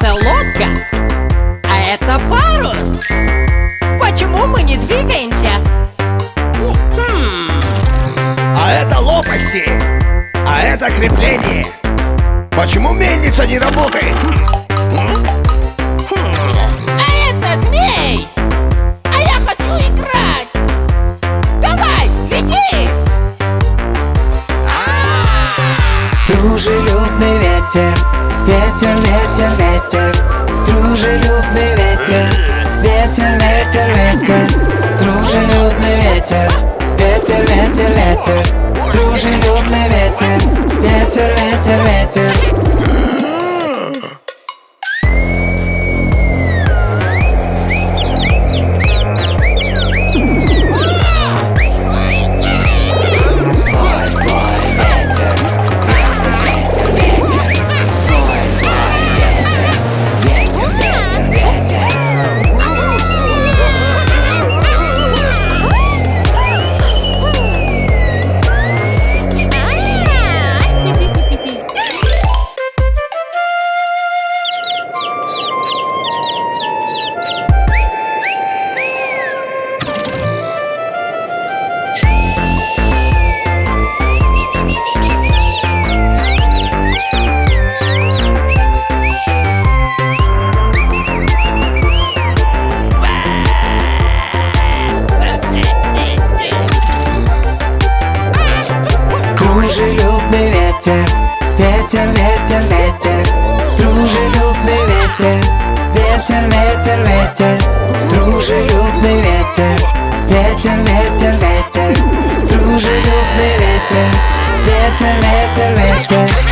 Это лодка, а это парус. Почему мы не двигаемся? А это лопасти, а это крепление. Почему мельница не работает? А это змей. А я хочу играть. Давай, лети. Дружелюбный ветер, ветер, ветер, ветер. Дружелюбный ветер, ветер, ветер, ветер. Дружелюбный ветер, ветер, ветер, ветер. Дружелюбный ветер, ветер, ветер, ветер. Дружелюбный ветер, ветер, ветер, ветер. Дружелюбный ветер, ветер, ветер, ветер. Дружелюбный ветер, ветер, ветер, ветер. Дружелюбный ветер, ветер, ветер, ветер.